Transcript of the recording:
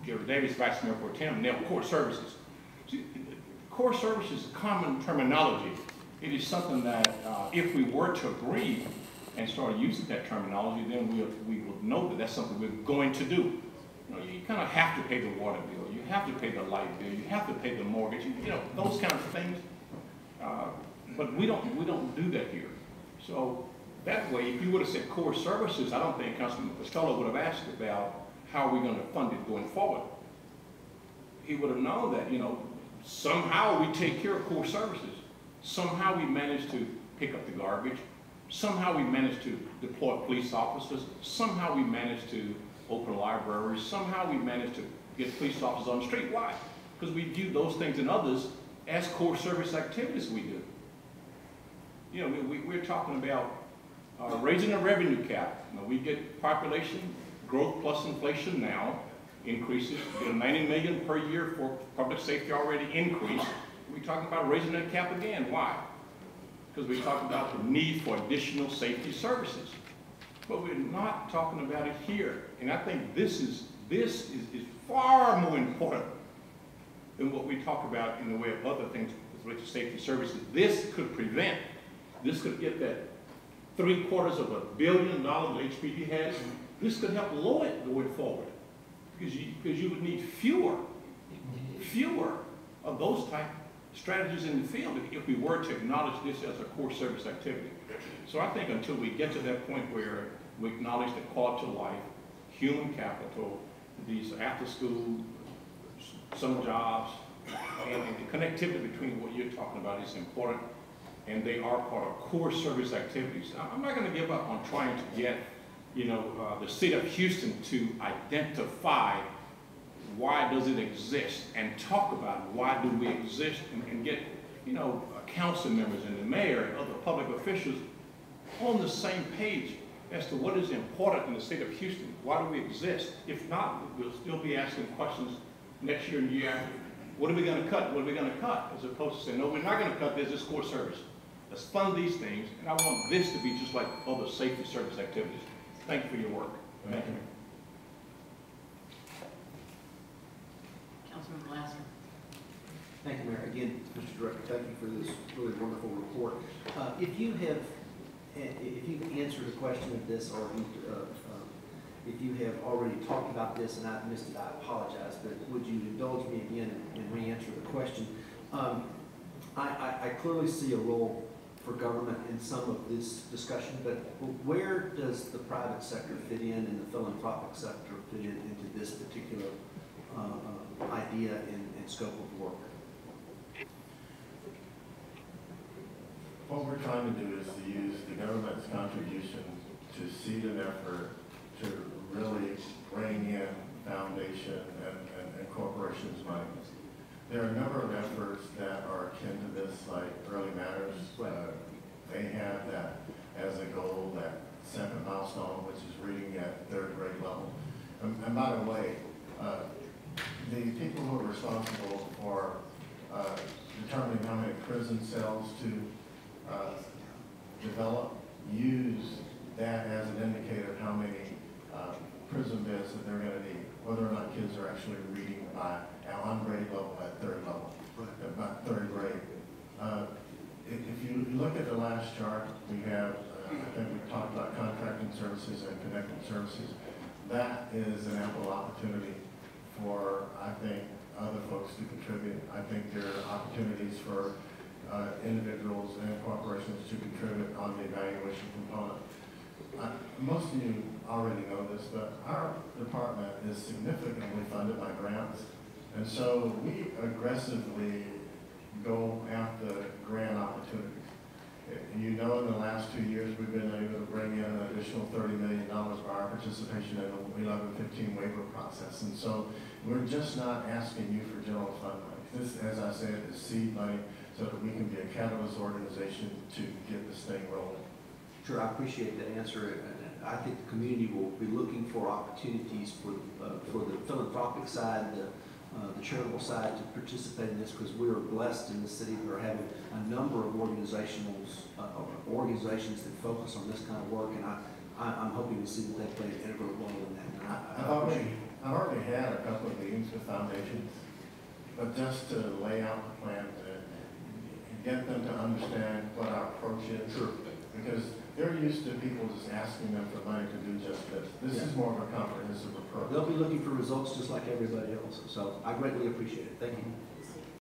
Gary Davis, Vice Mayor Pro Tem, now core services. See, core services is common terminology. It is something that if we were to agree and start using that terminology, then we will know that that's something we're going to do. You know, you kind of have to pay the water bill, you have to pay the light bill, you have to pay the mortgage, you know, those kinds of things. But we don't do that here. So that way, if you would have said core services, I don't think Councilman Costello would have asked about how are we going to fund it going forward. He would have known that, you know, somehow we take care of core services. Somehow we manage to pick up the garbage. Somehow we manage to deploy police officers. Somehow we manage to open libraries. Somehow we manage to get police officers on the street. Why? Because we view those things and others as core service activities we do. You know, we're talking about raising the revenue cap. You know, we get population growth plus inflation now increases. We get 90 million per year for public safety already increased. We're talking about raising that cap again. Why? Because we talked about the need for additional safety services. But we're not talking about it here. And I think this is far more important than what we talk about in the way of other things with related to safety services. This could prevent, this could get that $750 million HPD has. This could help lower it going forward. Because you would need fewer of those type strategies in the field if we were to acknowledge this as a core service activity. So I think until we get to that point where we acknowledge the quality of life, human capital, these after-school, summer jobs, and the connectivity between what you're talking about is important, and they are part of core service activities. I'm not going to give up on trying to get, you know, the city of Houston to identify why does it exist and talk about why do we exist and get, you know, council members and the mayor and other public officials on the same page as to what is important in the state of Houston. Why do we exist? If not, we'll still be asking questions next year and year after. What are we going to cut? What are we going to cut? As opposed to saying, no, we're not going to cut this core service. Let's fund these things, and I want this to be just like other safety service activities. Thank you for your work. Thank you. Councilman Lasser. Thank you, Mayor. Again, Mr. Director, thank you for this really wonderful report. If you answered a question of this, or if you have already talked about this and I've missed it, I apologize, but would you indulge me again and re-answer the question? I clearly see a role for government in some of this discussion, but where does the private sector fit in and the philanthropic sector fit in into this particular idea and scope of work? What we're trying to do is to use the government's contribution to seed an effort to really bring in foundation and corporations' money. There are a number of efforts that are akin to this, like Early Matters. They have that as a goal, that second milestone, which is reading at third grade level. And by the way, the people who are responsible for determining how many prison cells to develop use that as an indicator of how many prison beds that they're going to need, whether or not kids are actually reading on grade level at third level, about third grade. If you look at the last chart, we have, I think we talked about contracting services and connected services. That is an ample opportunity for, I think, other folks to contribute. I think there are opportunities for individuals and corporations to contribute on the evaluation component. Most of you already know this, but our department is significantly funded by grants, and so we aggressively go after grant opportunities. You know, in the last 2 years, we've been able to bring in an additional $30 million by our participation in the 1115 waiver process, and so we're just not asking you for general fund money. This, as I said, is seed money so that we can be a catalyst organization to get this thing rolling. Sure, I appreciate that answer. I think the community will be looking for opportunities for the philanthropic side, the charitable side to participate in this, because we are blessed in the city. We're having a number of organizations that focus on this kind of work, and I'm hoping to see that they play an integral role in that. I've already had a couple of meetings with foundations, but just to lay out the plan and get them to understand what our approach is. Sure. Because they're used to people just asking them for money to do just this. This is more of a comprehensive approach. They'll be looking for results just like everybody else, so I greatly appreciate it. Thank you.